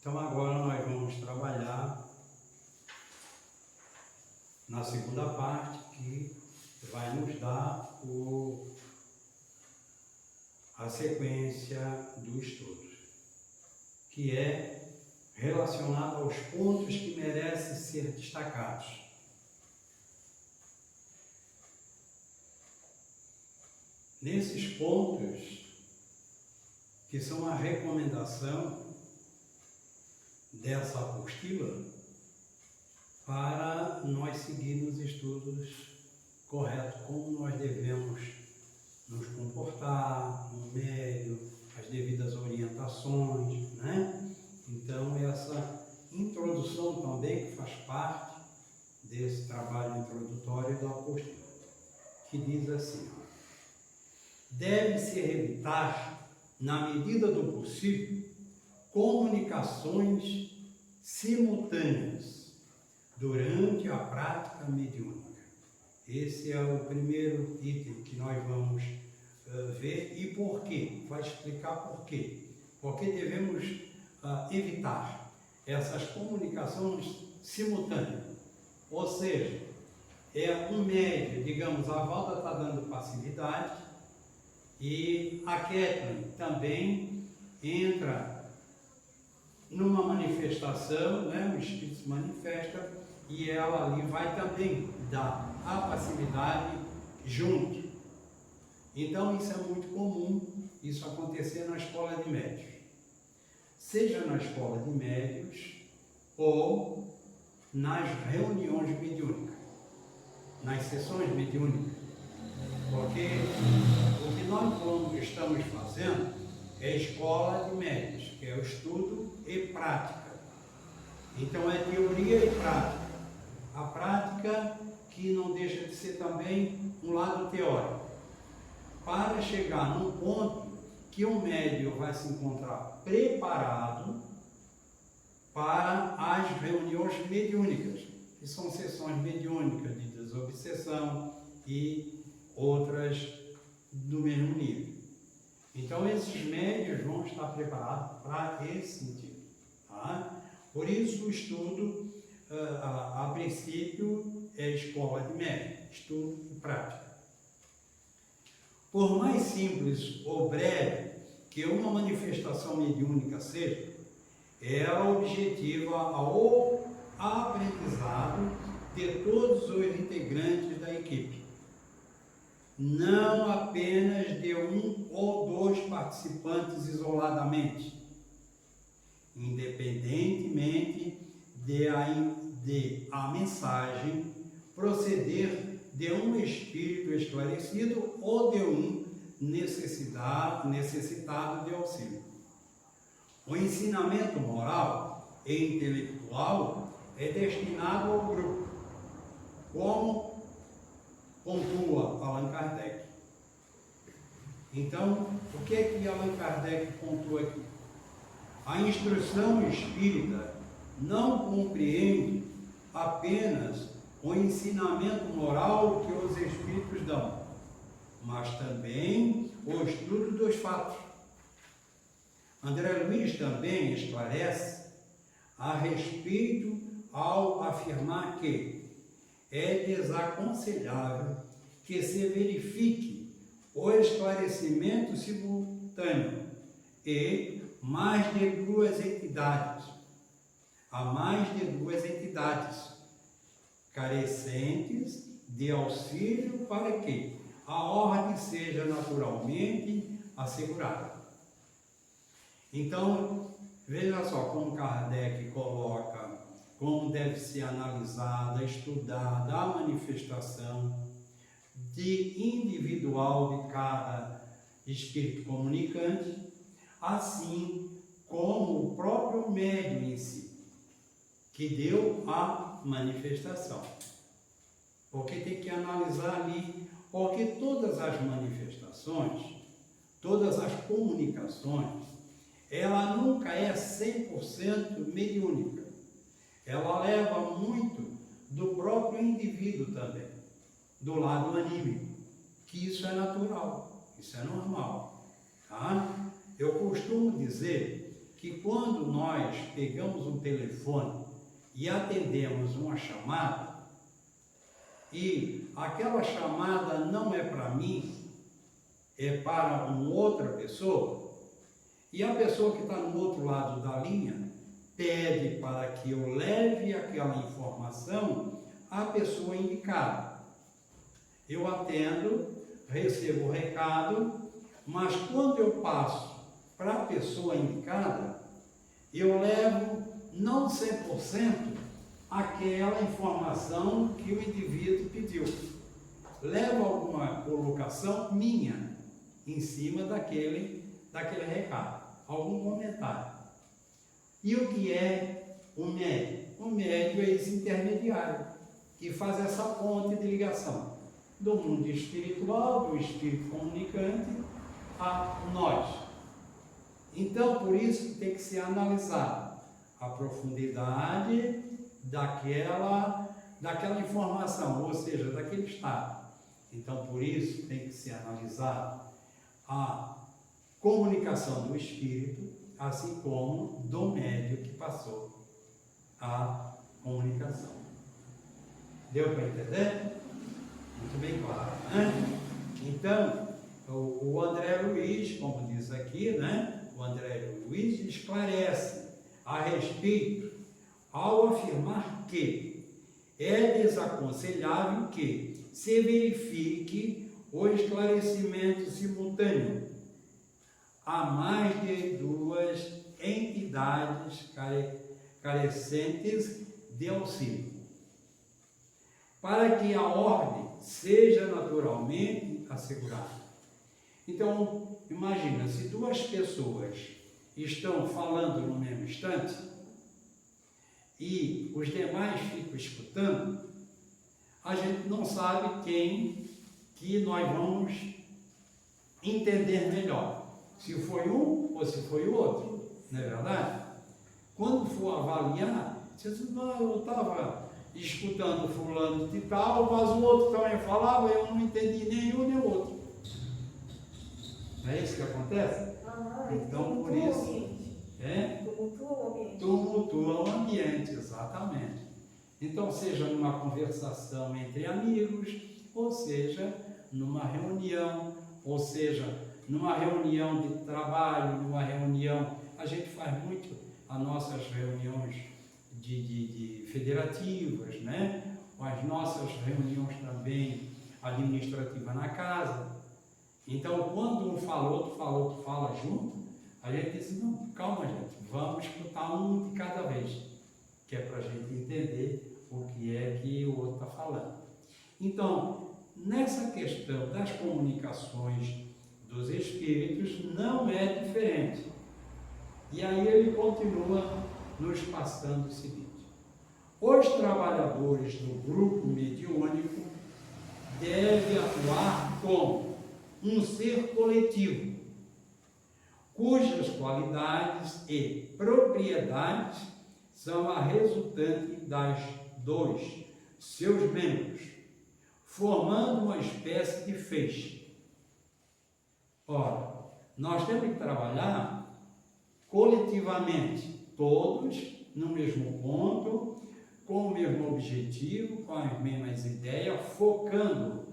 Então agora nós vamos trabalhar na segunda parte, que vai nos dar a sequência do estudo, que é relacionada aos pontos que merecem ser destacados. Nesses pontos, que são a recomendação dessa apostila para nós seguirmos estudos corretos, como nós devemos nos comportar no médio, as devidas orientações, né? Então, essa introdução também que faz parte desse trabalho introdutório da apostila, que diz assim: deve-se evitar, na medida do possível, comunicações simultâneas durante a prática mediúnica. Esse é o primeiro item que nós vamos ver. E por quê? Vai explicar por quê. Porque devemos evitar essas comunicações simultâneas. Ou seja, é um médio, digamos, a Valda está dando passividade e a Kathleen também entra numa manifestação, né? O espírito se manifesta e ela ali vai também dar a passividade junto. Então isso é muito comum, isso acontecer na escola de médios. Seja na escola de médios ou nas reuniões mediúnicas, nas sessões mediúnicas. Porque o que nós estamos fazendo é escola de médios, que é o estudo e prática. Então é teoria e prática. A prática que não deixa de ser também um lado teórico. Para chegar num ponto que o médium vai se encontrar preparado para as reuniões mediúnicas, que são sessões mediúnicas de desobsessão e outras do mesmo nível. Então esses médios vão estar preparados para esse sentido. Tá? Por isso o estudo, a princípio, é escola de médios, estudo e prática. Por mais simples ou breve que uma manifestação mediúnica seja, ela objetiva ao aprendizado de todos os integrantes da equipe, não apenas de um ou dois participantes isoladamente, independentemente de a mensagem proceder de um espírito esclarecido ou de um necessitado de auxílio. O ensinamento moral e intelectual é destinado ao grupo, como pontua Allan Kardec. Então, o que é que Allan Kardec pontua aqui? A instrução espírita não compreende apenas o ensinamento moral que os espíritos dão, mas também o estudo dos fatos. André Luiz também esclarece a respeito ao afirmar que é desaconselhável que se verifique o esclarecimento simultâneo e há mais de duas entidades carecentes de auxílio para que a ordem seja naturalmente assegurada. Então, veja só como Kardec coloca como deve ser analisada, estudada a manifestação individual de cada espírito comunicante, assim como o próprio médium em si, que deu a manifestação. Porque tem que analisar ali, porque todas as manifestações, todas as comunicações, ela nunca é 100% mediúnica. Ela leva muito do próprio indivíduo também, do lado anímico, que isso é natural, isso é normal. Tá? Eu costumo dizer que quando nós pegamos um telefone e atendemos uma chamada, e aquela chamada não é para mim, é para uma outra pessoa, e a pessoa que está no outro lado da linha pede para que eu leve aquela informação à pessoa indicada. Eu atendo, recebo o recado, mas quando eu passo para a pessoa indicada, eu levo não 100% aquela informação que o indivíduo pediu. Levo alguma colocação minha em cima daquele recado, algum comentário. E o que é o médio? O médio é esse intermediário, que faz essa ponte de ligação do mundo espiritual, do espírito comunicante, a nós. Então, por isso que tem que ser analisado a profundidade daquela informação, ou seja, daquele estado. Então, por isso tem que ser analisado a comunicação do espírito, assim como do médium que passou a comunicação. Deu para entender? Muito bem claro, né? Então, o André Luiz, como diz aqui, né? O André Luiz esclarece a respeito ao afirmar que é desaconselhável que se verifique o esclarecimento simultâneo a mais de duas entidades carecentes de auxílio, para que a ordem seja naturalmente assegurada. Então, imagina, se duas pessoas estão falando no mesmo instante e os demais ficam escutando, a gente não sabe quem que nós vamos entender melhor. Se foi um ou se foi o outro, não é verdade? Quando for avaliar, você diz, não, eu estava escutando fulano de tal, mas o outro também falava, eu não entendi nenhum nem o outro. Não é isso que acontece? Então, por isso, tumultua o ambiente, exatamente. Então, seja numa conversação entre amigos, ou seja, numa reunião, ou seja, numa reunião de trabalho, numa reunião, a gente faz muito as nossas reuniões de federativas, né? As nossas reuniões também administrativas na casa. Então, quando um fala, outro fala junto, a gente diz, não, calma gente, vamos escutar um de cada vez, que é para a gente entender o que é que o outro está falando. Então, nessa questão das comunicações dos espíritos, não é diferente. E aí ele continua nos passando o seguinte: os trabalhadores do grupo mediúnico devem atuar como um ser coletivo, cujas qualidades e propriedades são a resultante das dos seus membros, formando uma espécie de feixe. Ora, nós temos que trabalhar coletivamente, todos no mesmo ponto, com o mesmo objetivo, com as mesmas ideias, focando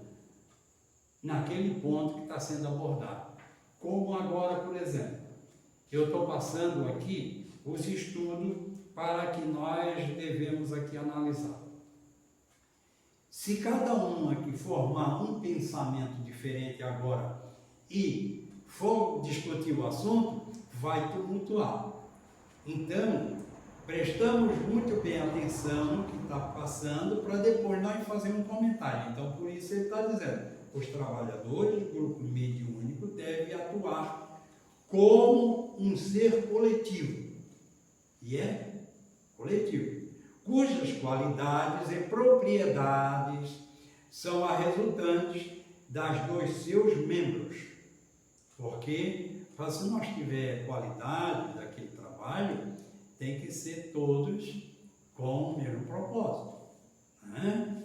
naquele ponto que está sendo abordado. Como agora, por exemplo, eu estou passando aqui os estudos para que nós devemos aqui analisar. Se cada um aqui formar um pensamento diferente agora e for discutir o assunto, vai tumultuar. Então, prestamos muito bem atenção no que está passando para depois nós fazer um comentário. Então, por isso ele está dizendo, os trabalhadores do grupo mediúnico devem atuar como um ser coletivo. E é coletivo, cujas qualidades e propriedades são as resultantes das dos seus membros. Porque, se nós tivermos qualidade daquele trabalho, tem que ser todos com o mesmo propósito, né?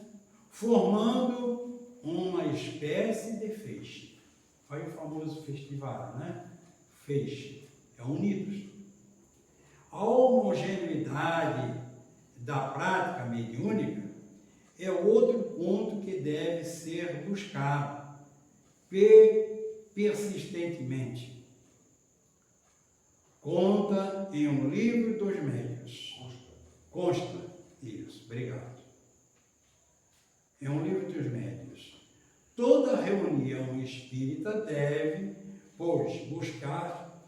Formando uma espécie de feixe. Olha o famoso festival, né? Feixe, é unidos. A homogeneidade da prática mediúnica é outro ponto que deve ser buscado persistentemente. Consta em um livro dos médiuns. Consta, isso, obrigado. É um livro dos médiuns. Toda reunião espírita deve, pois, buscar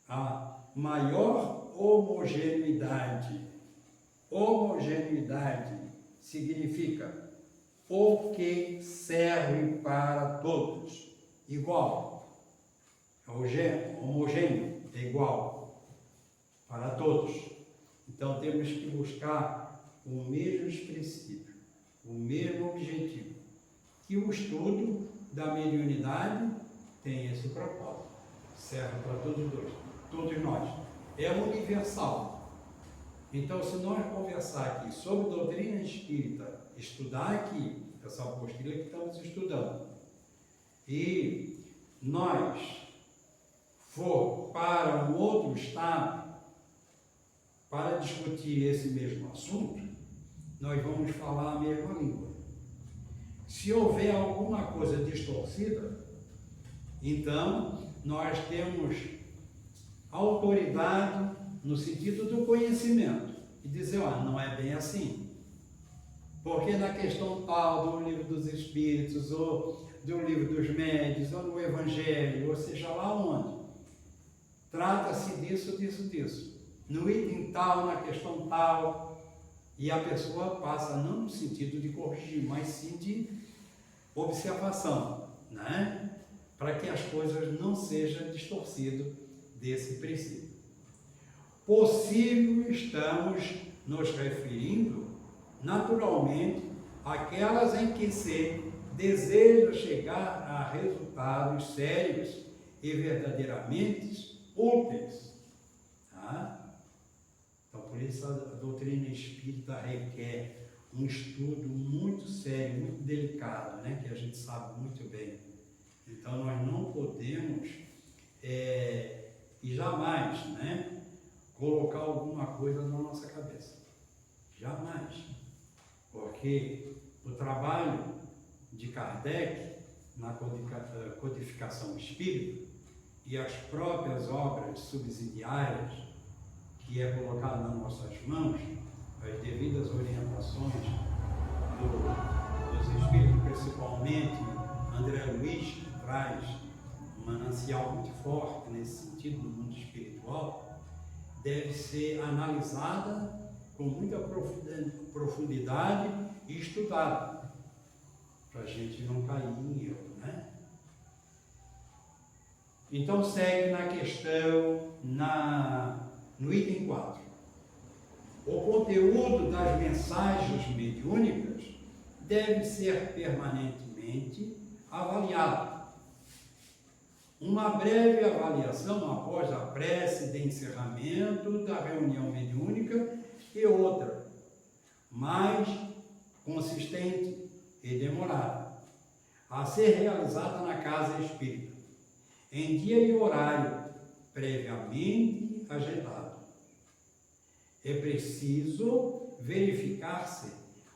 a maior homogeneidade. Homogeneidade significa o que serve para todos. Igual. Homogêneo é igual para todos. Então temos que buscar o mesmo princípio, o mesmo objetivo. Que o estudo da mediunidade tem esse propósito. Serve para todos nós. É universal. Então, se nós conversar aqui sobre doutrina espírita, estudar aqui essa apostila que estamos estudando, e nós for para um outro estado para discutir esse mesmo assunto, nós vamos falar a mesma língua. Se houver alguma coisa distorcida, então nós temos autoridade no sentido do conhecimento e dizer, não é bem assim. Porque na questão tal do livro dos Espíritos, ou do livro dos Médiuns, ou no Evangelho, ou seja lá onde, trata-se disso. No item tal, na questão tal, e a pessoa passa não no sentido de corrigir, mas sim de observação, né? Para que as coisas não sejam distorcidas desse princípio. Possível, estamos nos referindo, naturalmente, àquelas em que se deseja chegar a resultados sérios e verdadeiramente úteis. Tá? Então, por isso a doutrina espírita requer um estudo muito sério, muito delicado, né? Que a gente sabe muito bem. Então, nós não podemos, e jamais, né? Colocar alguma coisa na nossa cabeça. Jamais. Porque o trabalho de Kardec na codificação espírita e as próprias obras subsidiárias que é colocado nas nossas mãos, as devidas orientações dos espíritos, principalmente André Luiz, que traz um manancial muito forte nesse sentido no mundo espiritual, deve ser analisada com muita profundidade e estudada, para a gente não cair em erro, né? Então segue na questão, no item 4. O conteúdo das mensagens mediúnicas deve ser permanentemente avaliado. Uma breve avaliação após a prece de encerramento da reunião mediúnica e outra, mais consistente e demorada, a ser realizada na casa espírita, em dia e horário previamente agendado. É preciso verificar-se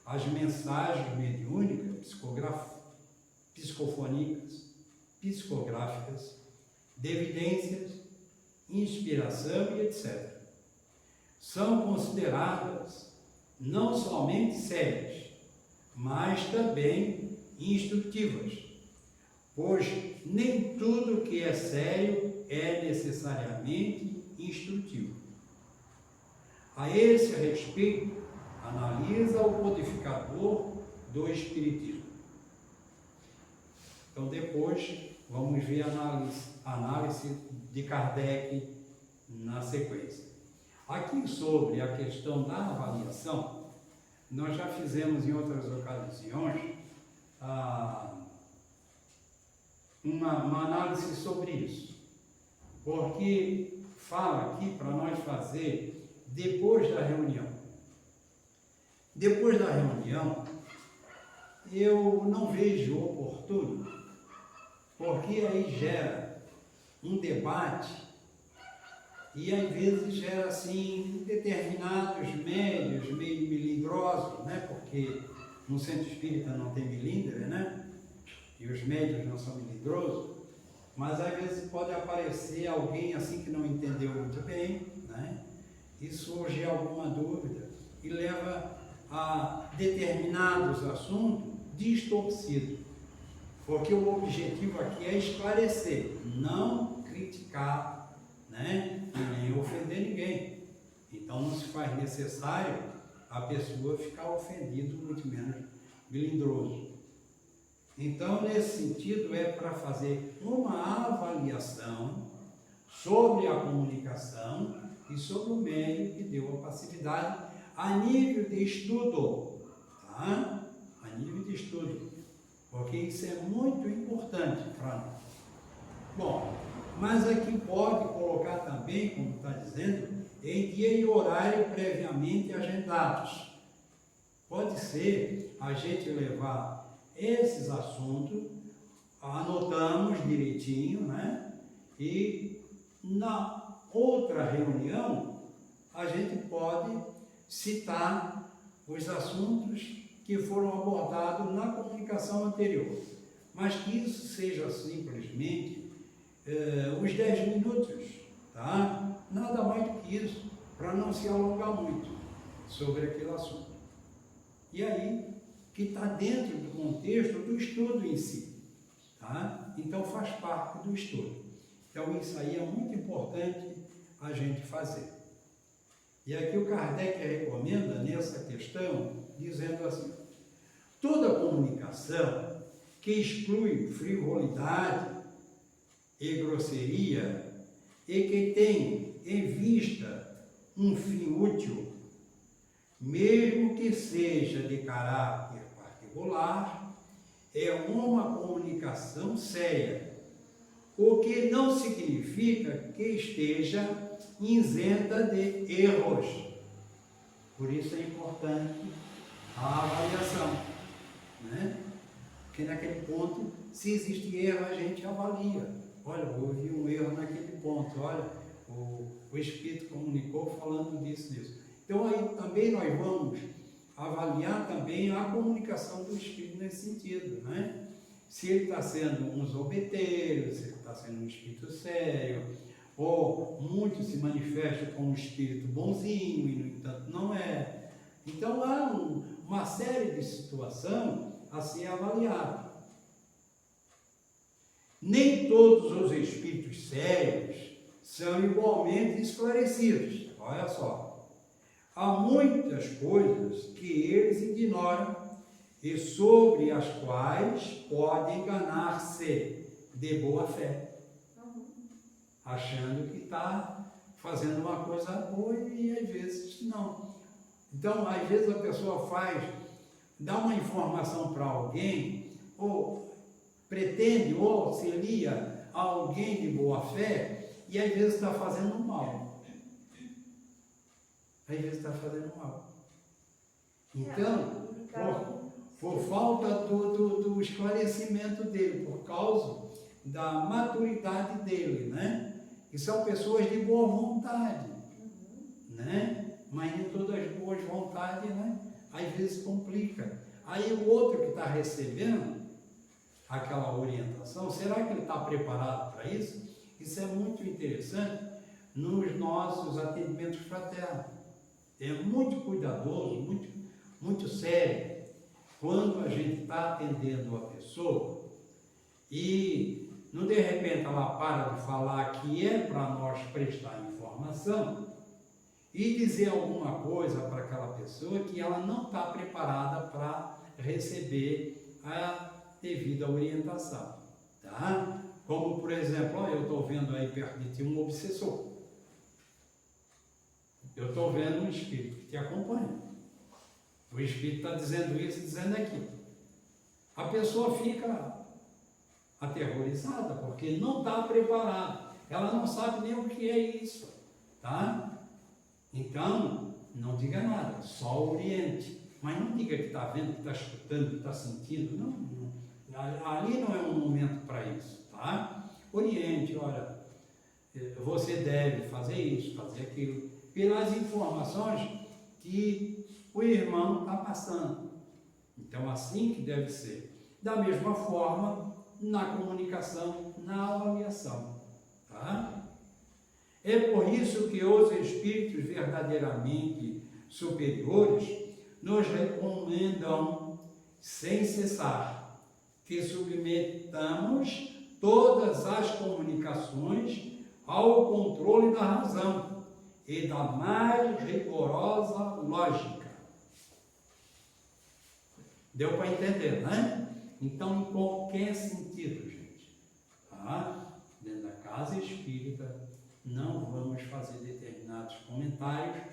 as mensagens mediúnicas, psicográficas, de evidências, inspiração e etc. São consideradas não somente sérias, mas também instrutivas, pois nem tudo que é sério é necessariamente instrutivo. A esse respeito, analisa o codificador do Espiritismo. Então, depois, vamos ver a análise de Kardec na sequência. Aqui, sobre a questão da avaliação, nós já fizemos em outras ocasiões uma análise sobre isso, porque fala aqui para nós fazer depois da reunião. Depois da reunião, eu não vejo oportuno, porque aí gera um debate e às vezes gera assim determinados médios meio melindrosos, né? Porque no centro espírita não tem melindre, né? E os médios não são melindrosos, mas às vezes pode aparecer alguém assim que não entendeu muito bem, né? E surge alguma dúvida e leva a determinados assuntos distorcidos. Porque o objetivo aqui é esclarecer, não criticar, né? E nem ofender ninguém. Então não se faz necessário a pessoa ficar ofendida, muito menos melindroso. Então, nesse sentido, é para fazer uma avaliação sobre a comunicação e sobre o meio que deu a passividade a nível de estudo, tá? A nível de estudo, porque isso é muito importante para nós. Bom, mas aqui pode colocar também, como está dizendo, em dia e horário previamente agendados. Pode ser a gente levar esses assuntos, anotamos direitinho, né? E na outra reunião a gente pode citar os assuntos que foram abordados na comunicação anterior, mas que isso seja simplesmente os 10 minutos, tá? Nada mais do que isso, para não se alongar muito sobre aquele assunto. E aí, que está dentro do contexto do estudo em si, tá? Então faz parte do estudo. Então isso aí é muito importante a gente fazer. E aqui o Kardec recomenda nessa questão, dizendo assim: toda comunicação que exclui frivolidade e grosseria e que tem em vista um fim útil, mesmo que seja de caráter particular, é uma comunicação séria, o que não significa que esteja isenta de erros. Por isso é importante a avaliação, né? Porque naquele ponto, se existe erro, a gente avalia. Olha, houve um erro naquele ponto, olha, o Espírito comunicou falando disso. Então aí também nós vamos avaliar também a comunicação do Espírito nesse sentido, né? Se ele está sendo um zombeteiro, se ele está sendo um espírito sério, ou muito se manifesta como um espírito bonzinho e no entanto não é. Então há uma série de situações a ser avaliada. Nem todos os espíritos sérios são igualmente esclarecidos. Olha só. Há muitas coisas que eles ignoram e sobre as quais podem enganar-se de boa fé, achando que está fazendo uma coisa boa e às vezes não. Então, às vezes a pessoa dá uma informação para alguém, ou pretende, ou se lia a alguém de boa fé, e às vezes está fazendo mal. Às vezes está fazendo mal. Então, por falta do esclarecimento dele, por causa da maturidade dele, né? E são pessoas de boa vontade, né? Mas nem todas as boas vontades, né? Às vezes complica. Aí o outro que está recebendo aquela orientação, será que ele está preparado para isso? Isso é muito interessante nos nossos atendimentos fraternos. É muito cuidadoso, muito sério, quando a gente está atendendo a pessoa e não de repente ela para de falar que é para nós prestar informação e dizer alguma coisa para aquela pessoa que ela não está preparada para receber a devida orientação, tá? Como, por exemplo, ó, eu estou vendo aí perto de ti um obsessor. Eu estou vendo um espírito que te acompanha. O espírito está dizendo isso e dizendo aquilo. A pessoa fica aterrorizada porque não está preparada. Ela não sabe nem o que é isso, tá? Então, não diga nada, só oriente. Mas não diga que está vendo, que está escutando, que está sentindo. Não. Ali não é um momento para isso, tá? Oriente, olha, você deve fazer isso, fazer aquilo, pelas informações que o irmão está passando. Então, assim que deve ser. Da mesma forma, na comunicação, na avaliação. Tá? É por isso que os espíritos verdadeiramente superiores nos recomendam, sem cessar, que submetamos todas as comunicações ao controle da razão e da mais rigorosa lógica. Deu para entender, né? Então, em qualquer sentido, gente, tá? Dentro da casa espírita, não vamos fazer determinados comentários,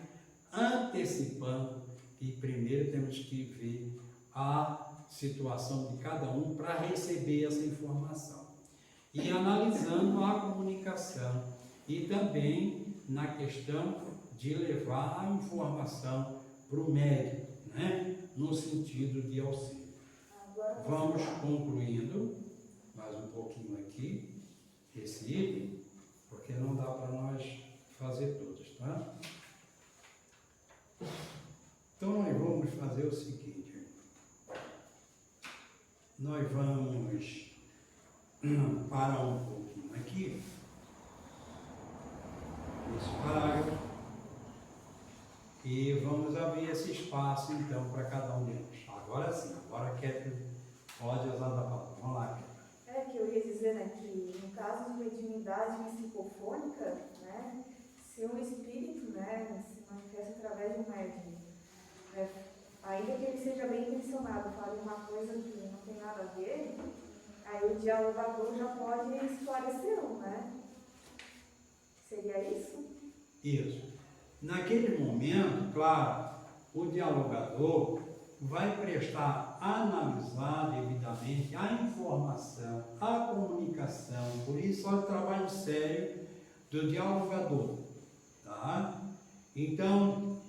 antecipando que primeiro temos que ver a situação de cada um para receber essa informação. E analisando a comunicação e também na questão de levar a informação para o médico, né? No sentido de auxílio. Vamos concluindo mais um pouquinho aqui esse item, porque não dá para nós fazer todos, tá? Então nós vamos fazer o seguinte, nós vamos parar um pouquinho aqui, nesse parágrafo, e vamos abrir esse espaço então para cada um deles. Agora sim, agora pode usar da palavra. Vamos lá, Kéfera. Que eu ia dizer, né, que no caso de mediunidade psicofônica, né, se um espírito, né, se manifesta através de um médium, né, ainda que ele seja bem intencionado, fale uma coisa que não tem nada a ver, aí o dialogador já pode esclarecê-lo, né? Seria isso? Isso. Naquele momento, claro, o dialogador vai prestar, analisar devidamente a informação, a comunicação. Por isso, olha o trabalho sério do dialogador. Tá? Então,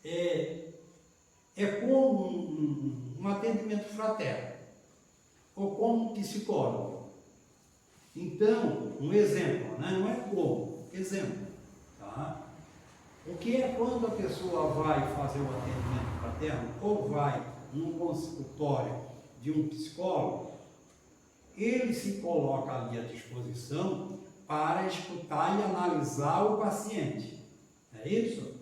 é como um atendimento fraterno, ou como um psicólogo. Então, um exemplo, né? Não é como, exemplo. Tá? O que é quando a pessoa vai fazer o atendimento fraterno ou vai num consultório de um psicólogo, ele se coloca ali à disposição para escutar e analisar o paciente. É isso?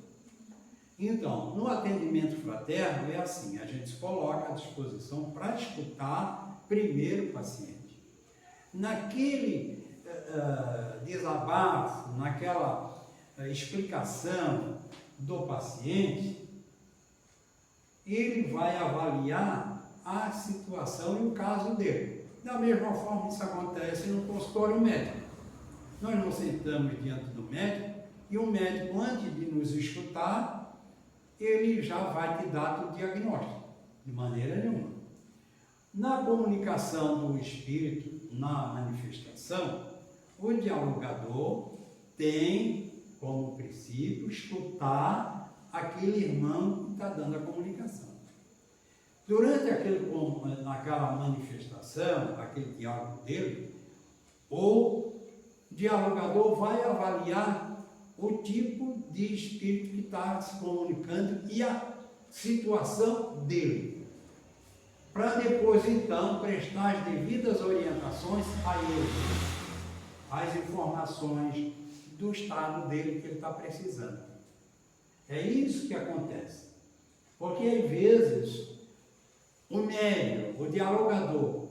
Então, no atendimento fraterno é assim, a gente se coloca à disposição para escutar primeiro o paciente. Naquele desabafo, naquela explicação do paciente, ele vai avaliar a situação e o caso dele. Da mesma forma, isso acontece no consultório médico. Nós nos sentamos diante do médico e o médico, antes de nos escutar, ele já vai te dar o diagnóstico, de maneira nenhuma. Na comunicação do espírito, na manifestação, o dialogador tem como princípio escutar aquele irmão que está dando a comunicação. Durante aquela manifestação, aquele diálogo dele, o dialogador vai avaliar o tipo de espírito que está se comunicando e a situação dele, para depois então prestar as devidas orientações a ele, as informações do estado dele que ele está precisando. É isso que acontece. Porque às vezes o médium, o dialogador,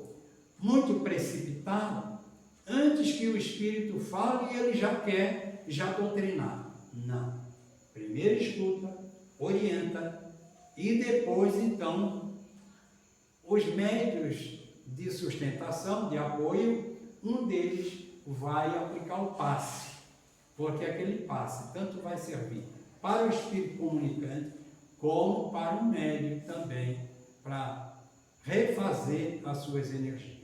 muito precipitado, antes que o espírito fale, ele já quer doutrinar. Não. Primeiro escuta, orienta e depois então os médios de sustentação, de apoio, um deles vai aplicar o passe. Porque aquele passe tanto vai servir para o espírito comunicante, como para o médium também, para refazer as suas energias.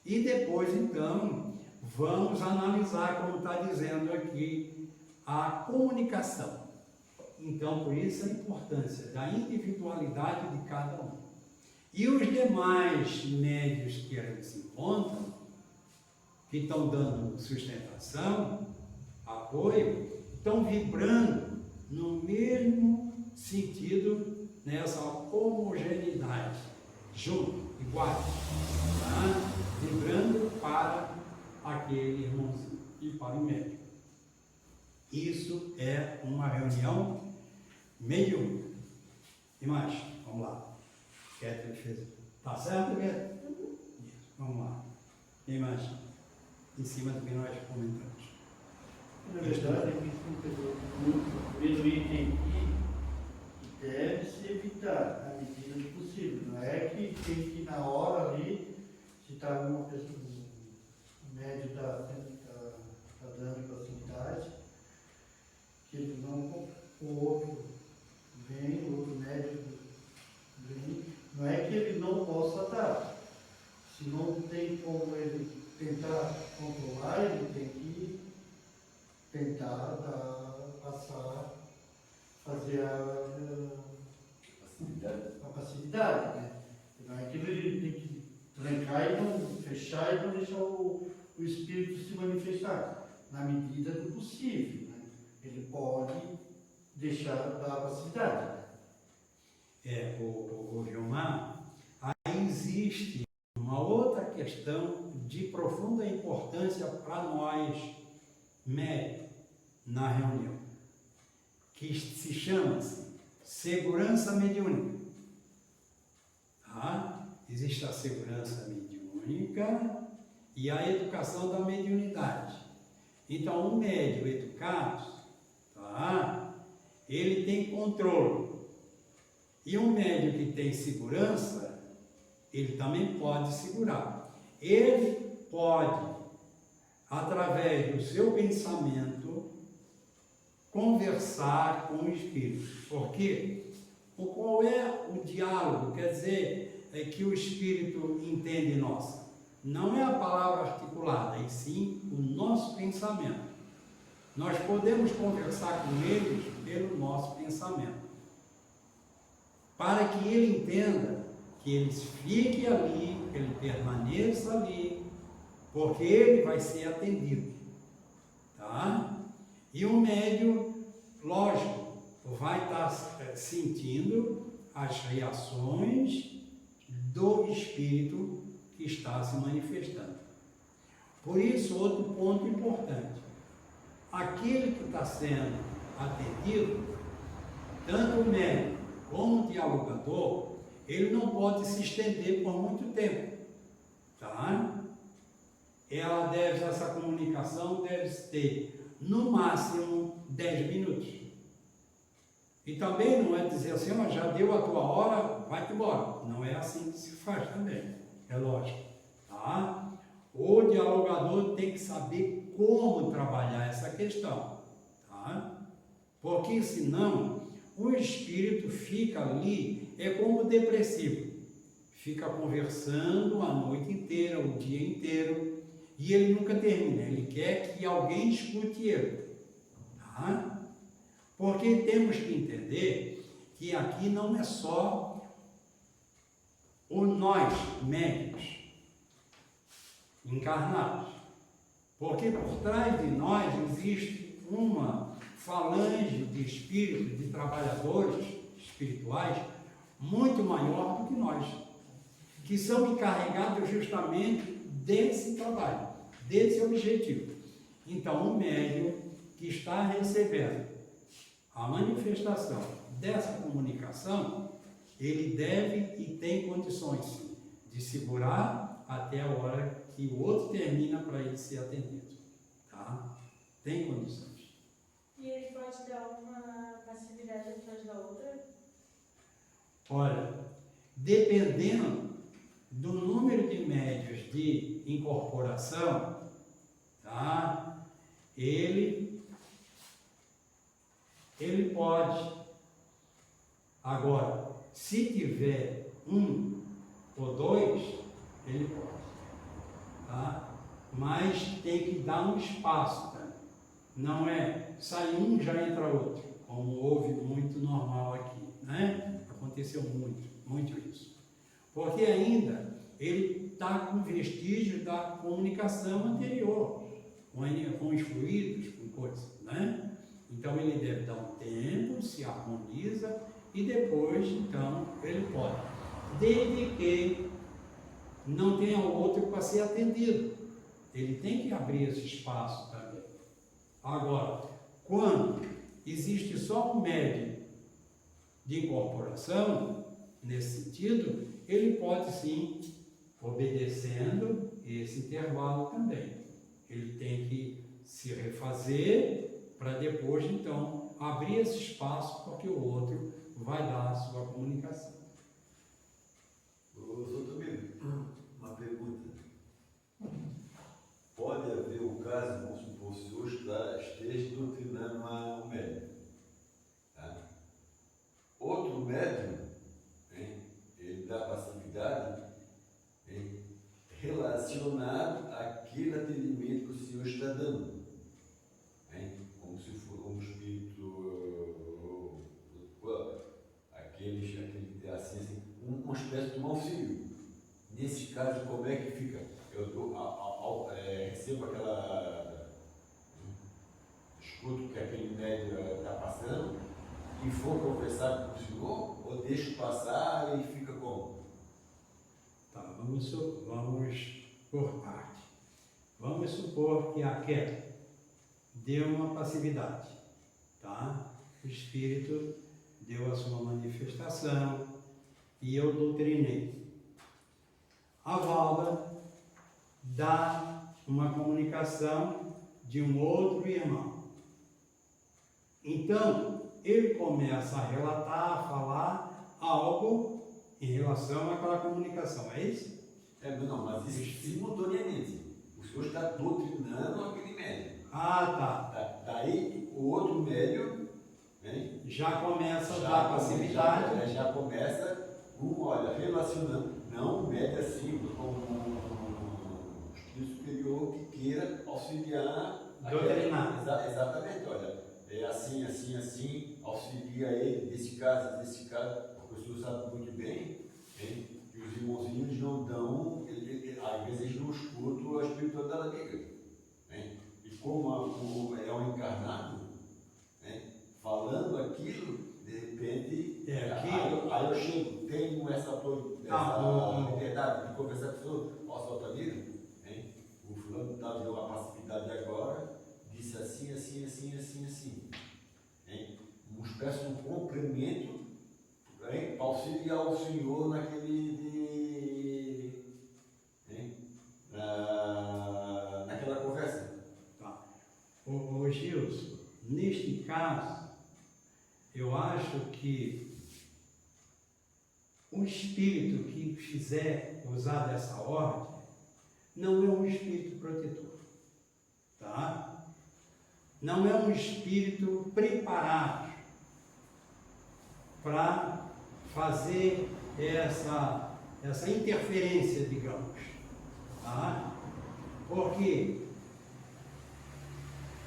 E depois, então, vamos analisar, como está dizendo aqui, a comunicação. Então, por isso a importância da individualidade de cada um. E os demais médios que ali se encontram, que estão dando sustentação, apoio, estão vibrando no mesmo sentido, nessa homogeneidade, junto, iguais, tá? Vibrando para aquele irmãozinho e para o médico. Isso é uma reunião mediúnica. E mais, vamos lá. Kétia fez. Tá certo, Kétia? Vamos lá. Quem mais? Em cima do que nós comentamos. Na verdade, pelo item que deve-se evitar na medida do possível. Não é que tem que ir na hora ali, se está uma pessoa, o médio está dando facilidade, que ele não, o outro vem, o outro médico vem. Não é que ele não possa dar. Se não tem como ele tentar controlar, ele tem que tentar passar, fazer a facilidade, né? Não é que ele tem que trancar e não fechar e não deixar o espírito se manifestar, na medida do possível, né? Ele pode deixar da facilidade. O Gilmar, aí existe uma outra questão de profunda importância para nós, médicos, na reunião, que se chama-se segurança mediúnica. Tá? Existe a segurança mediúnica e a educação da mediunidade. Então, um médium educado, tá? Ele tem controle. E um médium que tem segurança, ele também pode segurar. Ele pode, através do seu pensamento, conversar com o espírito. Por quê? Qual é o diálogo? Quer dizer, que o espírito entende nossa. Não é a palavra articulada, e sim o nosso pensamento. Nós podemos conversar com eles pelo nosso pensamento, para que ele entenda que eles fiquem ali, que ele permaneça ali, porque ele vai ser atendido, tá? E o médium, lógico, vai estar sentindo as reações do espírito que está se manifestando. Por isso, outro ponto importante, aquele que está sendo atendido, tanto o médium como o dialogador, ele não pode se estender por muito tempo, tá? Essa comunicação deve ter, no máximo, 10 minutos. E também não é dizer assim, já deu a tua hora, vai-te embora. Não é assim que se faz também, é lógico, tá? O dialogador tem que saber como trabalhar essa questão, tá? Porque senão o espírito fica ali, é como depressivo, fica conversando a noite inteira, o dia inteiro, e ele nunca termina, ele quer que alguém escute ele, tá? Porque temos que entender que aqui não é só nós, médicos, encarnados, porque por trás de nós existe uma falange de espíritos, de trabalhadores espirituais, muito maior do que nós, que são encarregados justamente desse trabalho, desse objetivo. Então, o médium que está recebendo a manifestação dessa comunicação, ele deve e tem condições sim, de segurar até a hora que o outro termina para ele ser atendido, tá? Tem condições. E ele pode dar uma passividade atrás da outra? Olha, dependendo do número de médios de incorporação, tá? Ele pode. Agora, se tiver 1 ou 2, ele pode, tá? Mas tem que dar um espaço, tá? Não é sai um, já entra outro, como houve muito normal aqui, né? Aconteceu muito isso. Porque ainda ele está com vestígios da comunicação anterior, com os fluidos, com coisas, né? Então ele deve dar um tempo, se harmoniza e depois, então, ele pode. Desde que não tenha outro para ser atendido. Ele tem que abrir esse espaço também. Agora, quando existe só um médium de incorporação, nesse sentido, ele pode sim, obedecendo esse intervalo também. Ele tem que se refazer para depois, então, abrir esse espaço porque o outro vai dar a sua comunicação. Ô, Sr. Tomino, uma pergunta. Pode haver um caso, vamos supor, se o senhor esteja doutrinando um médium. Tá? Outro médium, hein, ele dá passividade, hein, relacionado àquele atendimento que o senhor está dando. Hein, como se for um espírito, assim, uma espécie de um auxílio. Nesse caso, como é que fica? Eu recebo escuto que aquele médium está passando e vou conversar com o senhor, ou deixo passar e fica como? Tá, vamos por parte. Vamos supor que a queda deu uma passividade, tá? O espírito deu a sua manifestação e eu doutrinei. A Valda dá uma comunicação de um outro irmão. Então, ele começa a relatar, a falar algo em relação àquela comunicação, é isso? Não, mas isso simultaneamente. O senhor está doutrinando aquele médium. Ah, tá. Daí, o outro médium, né, já começa a dar passividade. Já começa olha, relacionando, não médio assim, como um espírito superior que queira auxiliar. Doutrinar. Exatamente, olha, é assim, assim, assim, auxilia ele, nesse caso, porque o senhor sabe muito bem, hein, que os irmãozinhos não dão, às vezes eles não escutam a espiritualidade amiga. Hein, e como é um encarnado, hein, falando aquilo, de repente, aí eu chego, tenho essa liberdade de conversar com o senhor, posso voltar ali? O fulano está dando uma passividade agora, disse assim, assim, assim, assim, assim. Uma espécie de um complemento para auxiliar o senhor naquela conversa. Tá. Ô Gilson, neste caso, eu acho que o espírito que fizer usar dessa ordem não é um espírito protetor, tá? Não é um espírito preparado para fazer essa interferência, digamos, tá? Porque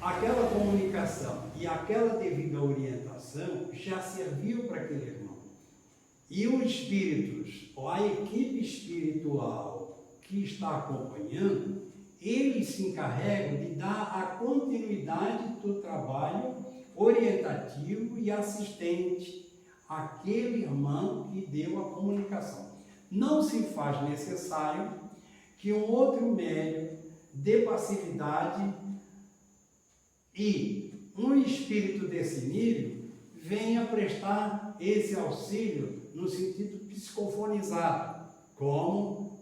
aquela comunicação e aquela devida orientação já serviu para aquele irmão. E os espíritos, ou a equipe espiritual que está acompanhando, eles se encarregam de dar a continuidade do trabalho orientativo e assistente àquele irmão que deu a comunicação. Não se faz necessário que um outro médium dê passividade e um espírito desse nível venha prestar esse auxílio no sentido psicofonizado, como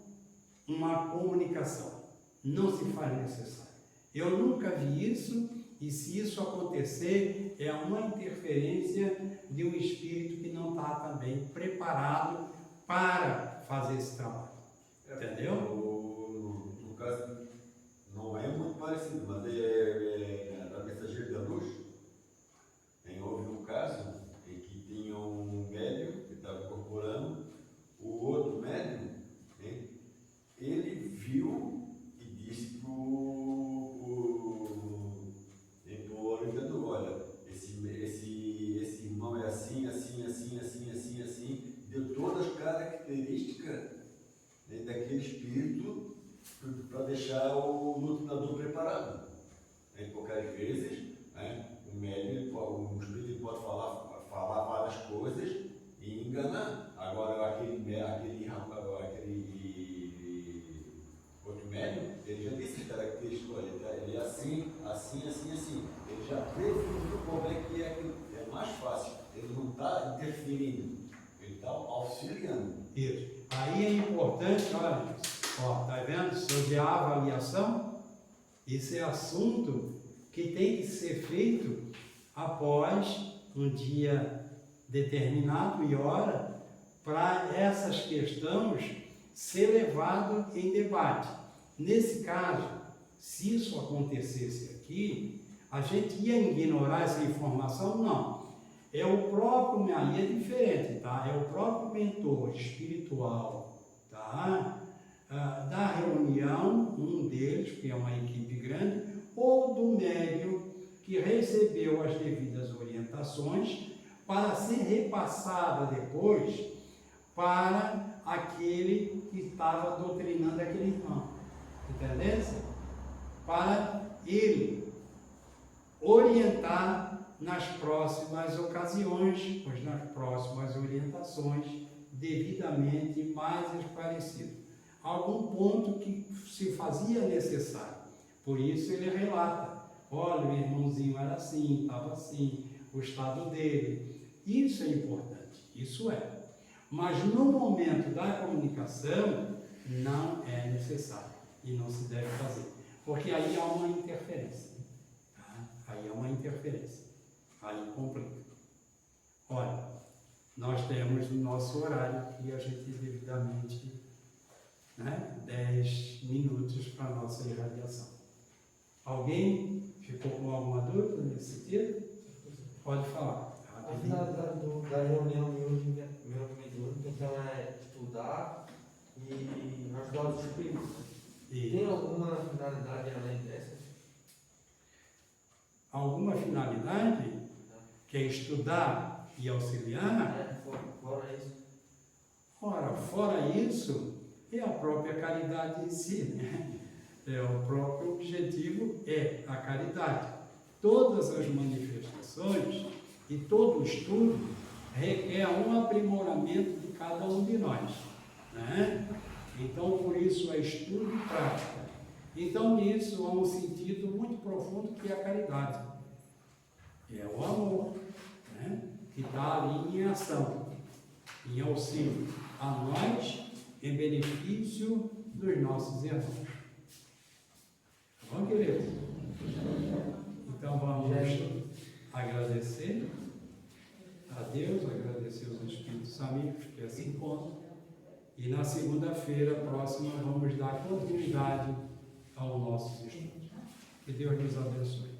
uma comunicação. Não se faz necessário. Eu nunca vi isso, e se isso acontecer, é uma interferência de um espírito que não está também preparado para fazer esse trabalho. Entendeu? No caso, não é muito parecido, mas da Mensageira da Luz, houve um caso em que tinha um médium que estava incorporando, o outro médium, ele viu e disse para o orientador, olha, esse irmão é assim, assim, assim, assim, assim, assim, deu todas as características dentro daquele espírito para deixar o lutador preparado. Porque às vezes, né, o médium, o espírito pode falar várias coisas e enganar. Agora aquele outro médium, ele já disse as características, ele é assim. Ele já preferiu como é que é aquilo. É mais fácil. Ele não está interferindo, ele está auxiliando. Isso. Aí é importante, olha, tá vendo? Sobre a avaliação, esse é assunto que tem que ser feito após um dia determinado e hora, para essas questões ser levado em debate. Nesse caso, se isso acontecesse aqui, a gente ia ignorar essa informação? Não. É o próprio, aí é diferente, tá? É o próprio mentor espiritual, tá? Da reunião, um deles, que é uma equipe grande, ou do médium que recebeu as devidas orientações para ser repassada depois para aquele que estava doutrinando aquele irmão. Entendeu? Para ele orientar nas próximas ocasiões, pois nas próximas orientações, devidamente mais esclarecido. Algum ponto que se fazia necessário. Por isso ele relata, olha, o irmãozinho era assim, estava assim, o estado dele. Isso é importante, isso é. Mas no momento da comunicação, não é necessário e não se deve fazer. Porque aí há uma interferência. Tá? Aí há uma interferência. Aí complica. Olha, nós temos o nosso horário que a gente devidamente, 10 minutos para a nossa irradiação. Alguém ficou com alguma dúvida nesse sentido? Pode falar. A finalidade da reunião mediúnica, então, é estudar e ajudar os espíritos. Tem alguma finalidade além dessa? Alguma finalidade? Que é estudar e auxiliar? Fora isso. Ora, fora isso, é a própria caridade em si, né? O próprio objetivo é a caridade. Todas as manifestações e todo estudo requer um aprimoramento de cada um de nós, né? Então, por isso é estudo e prática. Então, nisso há um sentido muito profundo que é a caridade. É o amor, né? Que está ali em ação, em auxílio a nós, em benefício dos nossos irmãos. Tá bom, querido? Então, vamos agradecer a Deus, agradecer os espíritos amigos que assim encontram. E na segunda-feira próxima vamos dar continuidade aos nossos estudos. Que Deus nos abençoe.